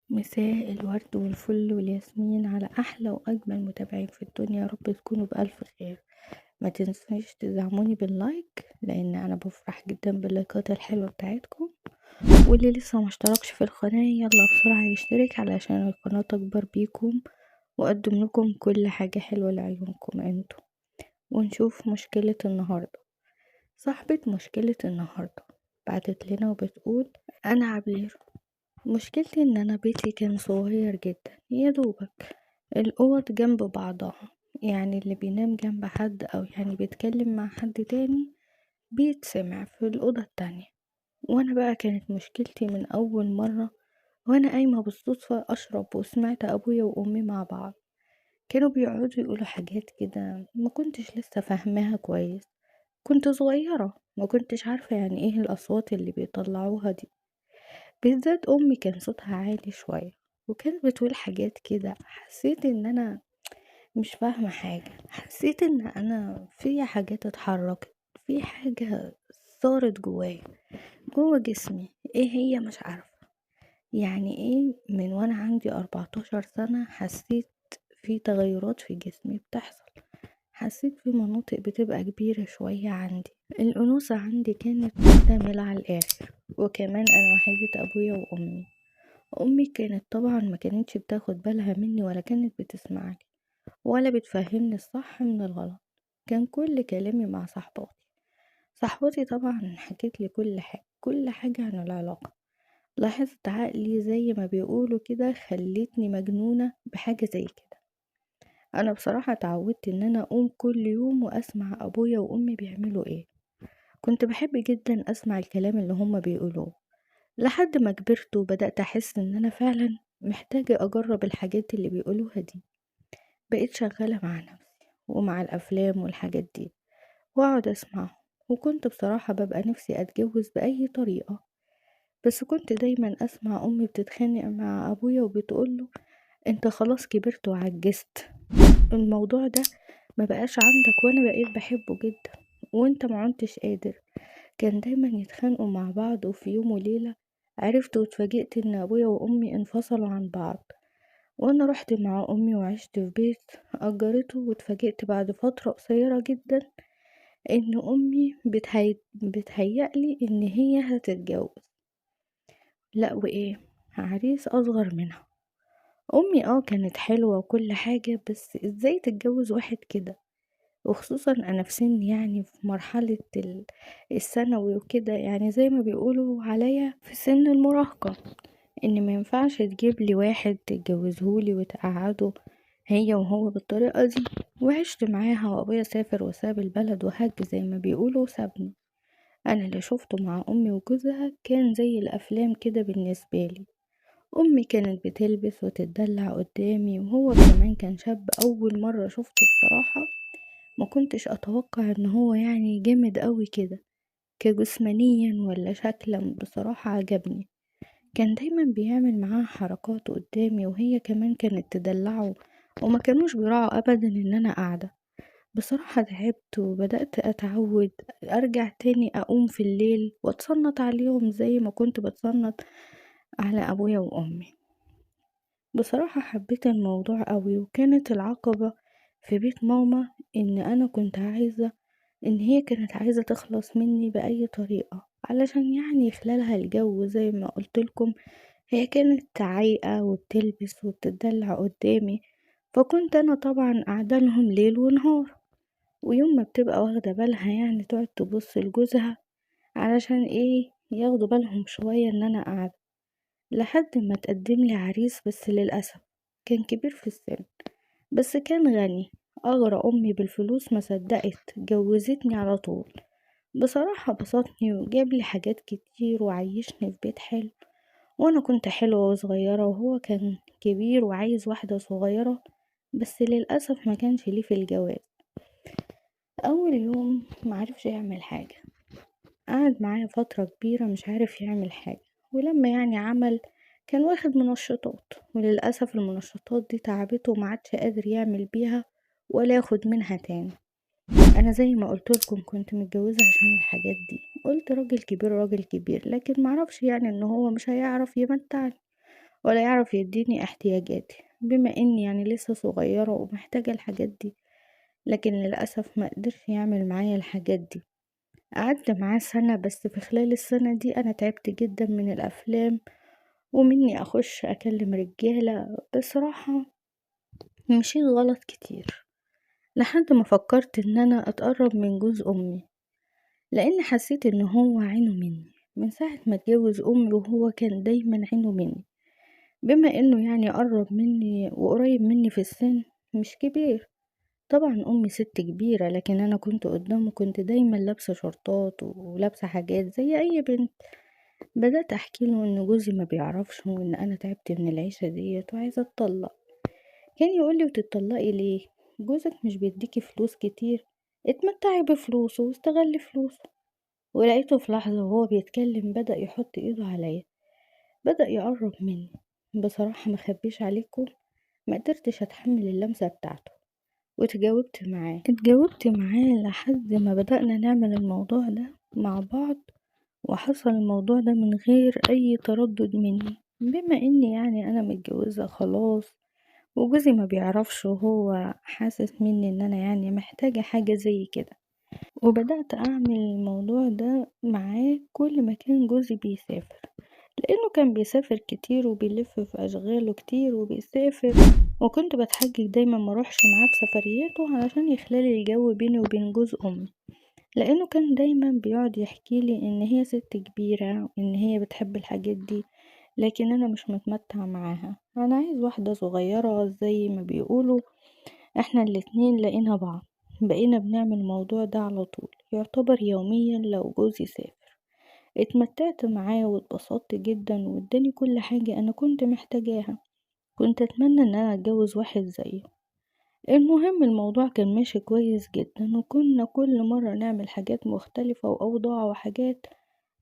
مساء الورد والفل والياسمين على احلى واجمل متابعين في الدنيا، يا رب تكونوا بالف خير. ما تنسوش تدعموني باللايك لان انا بفرح جدا باللايكات الحلوه بتاعتكم. واللي لسه ما اشتركش في القناه يلا بسرعه يشترك علشان القناه تكبر بيكم واقدم لكم كل حاجه حلوه لعيونكم انتوا. ونشوف مشكله النهارده. صاحبة مشكله النهارده بعتت لنا وبتقول: انا عبير، مشكلتي ان انا بيتي كان صغير جدا، يا دوبك الاوض جنب بعضها، يعني اللي بينام جنب حد او يعني بيتكلم مع حد تاني بيتسمع في الاوضة التانية. وانا بقى كانت مشكلتي من اول مرة وانا قايمة بالصدفة اشرب وسمعت ابويا وامي مع بعض كانوا بيقعدوا يقولوا حاجات كده ما كنتش لسه فاهماها كويس. كنت صغيرة ما كنتش عارفة يعني ايه الاصوات اللي بيطلعوها دي. بالذات أمي كان صوتها عالي شوية وكانت بتقول حاجات كده، حسيت ان انا مش فاهمة حاجة، حسيت ان انا في حاجات اتحركت، في حاجة صارت جوايا جوا جسمي، ايه هي مش عارفة. يعني ايه من وانا عندي 14 سنة حسيت في تغيرات في جسمي بتحصل، حسيت في مناطق بتبقى كبيرة شوية عندي. الأنوثة عندي كانت مكتملة على الآخر، وكمان أنا وحيدة أبويا وأمي. أمي كانت طبعا ما كانتش بتاخد بالها مني ولا كانت بتسمعني ولا بتفهمني الصح من الغلط. كان كل كلامي مع صاحبتي طبعا حكيت لي كل حاجة عن العلاقة. لاحظت عقلي زي ما بيقولوا كده، خلتني مجنونة بحاجة زي كده. أنا بصراحة اتعودت إن أنا أقوم كل يوم وأسمع أبويا وأمي بيعملوا إيه. كنت بحب جدا أسمع الكلام اللي هما بيقولوه، لحد ما كبرت وبدأت أحس إن أنا فعلا محتاجة أجرب الحاجات اللي بيقولوها دي. بقيت شغالة مع نفسي ومع الأفلام والحاجات دي وأقعد أسمعهم. وكنت بصراحة ببقى نفسي أتجوز بأي طريقة، بس كنت دايما أسمع أمي بتتخانق مع أبويا وبتقوله: أنت خلاص كبرت وعجزت، الموضوع ده ما بقاش عندك وأنا بقيت بحبه جدا وأنت ما عنتش قادر. كان دايما يتخانقوا مع بعض، وفي يوم وليلة عرفت واتفاجئت ان ابويا وامي انفصلوا عن بعض. وانا رحت مع امي وعشت في بيت اجرته، واتفاجئت بعد فترة قصيرة جدا ان امي بتهيألي ان هي هتتجوز. لا وايه، عريس اصغر منها. امي كانت حلوة وكل حاجة، بس ازاي تتجوز واحد كده؟ وخصوصا انا في سن يعني في مرحلة الثانوي وكده، يعني زي ما بيقولوا عليا في سن المراهقة. ان ما ينفعش تجيب لي واحد تتجوزهولي وتقعده هي وهو بالطريقة دي. وعشت معاها وابويا سافر وساب البلد وهج زي ما بيقولوا وسابني. انا اللي شفته مع امي وجوزها كان زي الافلام كده بالنسبة لي. امي كانت بتلبس وتتدلع قدامي، وهو كمان كان شاب اول مرة شفته بصراحة. ما كنتش اتوقع ان هو يعني جامد قوي كده كجسمانيا ولا شكلا، بصراحة عجبني. كان دايما بيعمل معاها حركات قدامي وهي كمان كانت تدلعه، وما كانوش بيراعوا ابدا ان انا قاعدة. بصراحة تعبت وبدأت اتعود ارجع تاني اقوم في الليل واتصنت عليهم زي ما كنت بتصنت على ابويا وامي. بصراحة حبيت الموضوع قوي، وكانت العقبة في بيت ماما ان انا كنت عايزة ان هي كانت عايزة تخلص مني بأي طريقة علشان يعني يخلالها الجو زي ما قلت لكم. هي كانت عايقة وبتلبس وبتدلع قدامي، فكنت انا طبعا قاعدة لهم ليل ونهار. ويوم ما بتبقى واخدة بالها يعني تقعد تبص لجوزها علشان ايه ياخدوا بالهم شوية ان انا قاعدة. لحد ما تقدم لي عريس، بس للأسف كان كبير في السن بس كان غني. أغرى أمي بالفلوس ما صدقت جوزتني على طول. بصراحة بسطني وجاب لي حاجات كتير وعيشني في بيت حلو، وانا كنت حلوة وصغيرة وهو كان كبير وعايز واحدة صغيرة، بس للأسف ما كانش ليه في الجواز. اول يوم معرفش يعمل حاجة، قعد معايا فترة كبيرة مش عارف يعمل حاجة. ولما يعني عمل كان واخد منشطات، وللأسف المنشطات دي تعبته ومعادش قادر يعمل بيها ولا ياخد منها تاني. انا زي ما قلت لكم كنت متجوزة عشان الحاجات دي، قلت راجل كبير راجل كبير، لكن معرفش يعني ان هو مش هيعرف يمتعني. ولا يعرف يديني احتياجاتي، بما اني يعني لسه صغيرة ومحتاجة الحاجات دي. لكن للأسف ما قدرش يعمل معايا الحاجات دي. قعدت معاه سنة، بس في خلال السنة دي أنا تعبت جدا من الأفلام، ومني أخش أكلم رجالة. بصراحة مشيت غلط كتير، لحد ما فكرت إن أنا أتقرب من جوز أمي، لأن حسيت إن هو عينه مني من ساعة ما اتجوز أمي، وهو كان دايما عينه مني، بما إنه يعني قرب مني وقريب مني في السن، مش كبير. طبعا أمي ست كبيرة، لكن أنا كنت قدامه كنت دايما لابسة شورتات ولابسة حاجات زي أي بنت. بدأت أحكي له إن جوزي ما بيعرفش، وإن أنا تعبت من العيشة ديت وعايزة أتطلق. كان يقولي وتتطلقي ليه؟ جوزك مش بيديكي فلوس كتير؟ اتمتعي بفلوسه واستغلي فلوسه. ولقيته في لحظة وهو بيتكلم بدأ يحط ايده عليا، بدأ يقرب مني. بصراحة ما خبيش عليكم، ما قدرتش اتحمل اللمسة بتاعته، اتجاوبت معاه لحد ما بدأنا نعمل الموضوع ده مع بعض. وحصل الموضوع ده من غير اي تردد مني، بما اني يعني انا متجوزة خلاص، وجوزي ما بيعرفش، وهو حاسس مني ان انا يعني محتاجة حاجة زي كده. وبدأت اعمل الموضوع ده معاه كل ما كان جوزي بيسافر، لانه كان بيسافر كتير وبيلف في اشغاله كتير وبيسافر. وكنت بتحجج دايما ما اروحش معاه في سفرياته علشان يخلالي الجو بيني وبين جوز امي، لانه كان دايما بيقعد يحكي لي ان هي ست كبيرة وان هي بتحب الحاجات دي، لكن انا مش متمتع معاها. انا عايز واحدة صغيرة زي ما بيقولوا. احنا الاتنين لقينا بعض، بقينا بنعمل الموضوع ده على طول، يعتبر يوميا لو جوزي سافر. اتمتعت معاه واتبسطت جدا، واداني كل حاجة انا كنت محتاجاها. كنت اتمنى ان انا اتجوز واحد زيه. المهم الموضوع كان ماشي كويس جدا، وكنا كل مرة نعمل حاجات مختلفة وأوضاع وحاجات،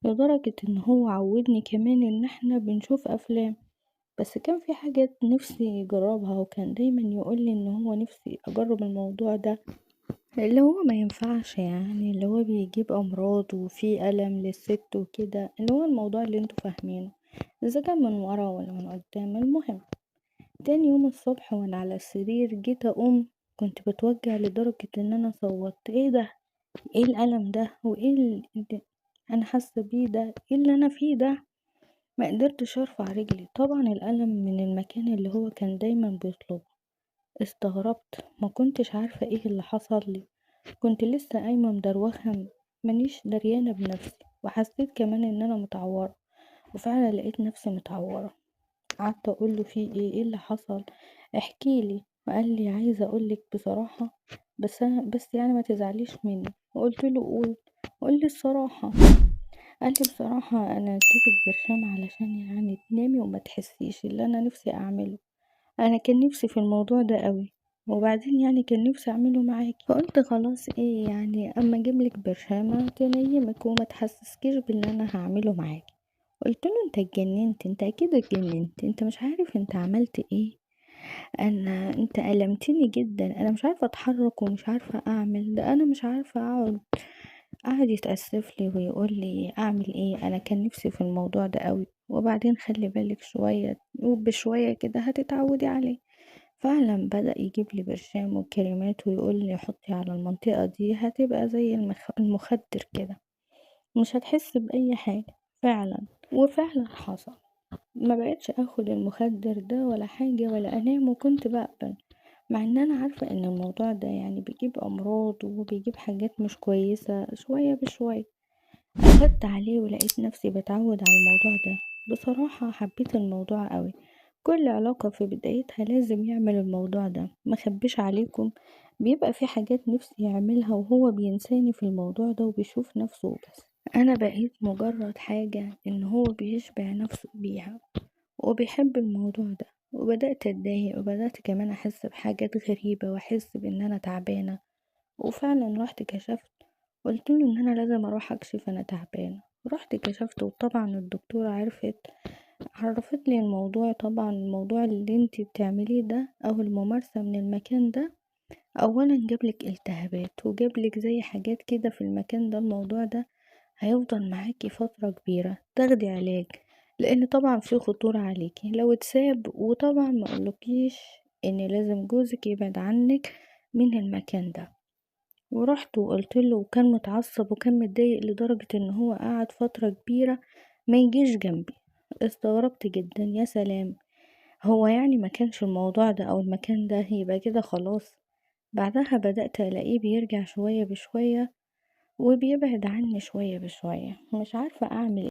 لدرجة ان هو عودني كمان ان احنا بنشوف افلام. بس كان في حاجات نفسي يجربها، وكان دايما يقولي ان هو نفسي اجرب الموضوع ده، اللي هو ما ينفعش، يعني اللي هو بيجيب امراض وفي الم للست وكده، اللي هو الموضوع اللي انتوا فاهمينه، اذا كان من ورا ولا من قدام. المهم تاني يوم الصبح وانا على السرير جيت اقوم، كنت بتوجع لدرجة ان انا صوتت: ايه ده؟ ايه الالم ده؟ وايه اللي انا حاسة بيه ده؟ ايه اللي انا فيه ده؟ ما قدرتش ارفع رجلي، طبعا الالم من المكان اللي هو كان دايما بيطلبه. استغربت، ما كنتش عارفة ايه اللي حصل لي. كنت لسه قايمة مدروخة، مانيش دريانة بنفسي، وحسيت كمان ان انا متعورة. وفعلا لقيت نفسي متعورة. قعدت اقول له: في ايه؟ ايه اللي حصل؟ احكي لي. وقال لي: عايزه اقول لك بصراحه، بس يعني ما تزعليش مني. وقلت له: قول، قول لي الصراحه. قال لي: بصراحه انا اديتك برشام علشان يعني تنامي وما تحسيش اللي انا نفسي اعمله. انا كان نفسي في الموضوع ده قوي، وبعدين يعني كان نفسي اعمله معاكي. فقلت خلاص، ايه يعني اما اجيبلك برشامه تنيمك وما تحسسكيش باللي انا هعمله معاكي. قلت له: انت اتجننت، انت اكيد اتجننت، انت مش عارف انت عملت ايه. انت ألمتني جدا، انا مش عارفه اتحرك ومش عارفه اعمل ده، انا مش عارفه اقعد. قعد يتأسف لي ويقول لي اعمل ايه، انا كان نفسي في الموضوع ده قوي، وبعدين خلي بالك شويه وبشويه كده هتتعودي عليه. فعلا بدأ يجيب لي برشام وكريمات ويقول لي: حطي على المنطقه دي هتبقى زي المخدر كده، مش هتحس بأي حاجة. فعلا، وفعلا حصل. ما بقتش اخد المخدر ده ولا حاجة ولا انام، وكنت بقبل، مع ان انا عارفة ان الموضوع ده يعني بيجيب امراض وبيجيب حاجات مش كويسة. شوية بشوية اخدت عليه ولقيت نفسي بتعود على الموضوع ده. بصراحة حبيت الموضوع قوي. كل علاقة في بدايتها لازم يعمل الموضوع ده، ما خبيش عليكم. بيبقى في حاجات نفسي يعملها وهو بينساني في الموضوع ده وبيشوف نفسه بس. انا بقيت مجرد حاجة ان هو بيشبع نفسه بيها، وبيحب الموضوع ده. وبدأت أتضايق، وبدأت كمان أحس بحاجات غريبة، وأحس بإن أنا تعبانة. وفعلا رحت كشفت، قلت له إن أنا لازم أروح أكشف، أنا تعبانة. رحت كشفت، وطبعا الدكتورة عرفت لي الموضوع. طبعا الموضوع اللي انتي بتعمليه ده أو الممارسة من المكان ده، أولا جابلك التهابات، وجابلك زي حاجات كده في المكان ده. الموضوع ده هيفضل معاكي فترة كبيرة، تاخدي علاج. لان طبعا في خطورة عليكي لو اتساب. وطبعا ما اقولكيش ان لازم جوزك يبعد عنك من المكان ده. ورحت وقلت له، وكان متعصب وكان متضايق لدرجة ان هو قعد فترة كبيرة ما يجيش جنبي. استغربت جدا، يا سلام، هو يعني ما كانش الموضوع ده او المكان ده يبقى كده خلاص؟ بعدها بدأت الاقيه بيرجع شوية بشوية وبيبعد عني شوية بشوية. مش عارفة اعمل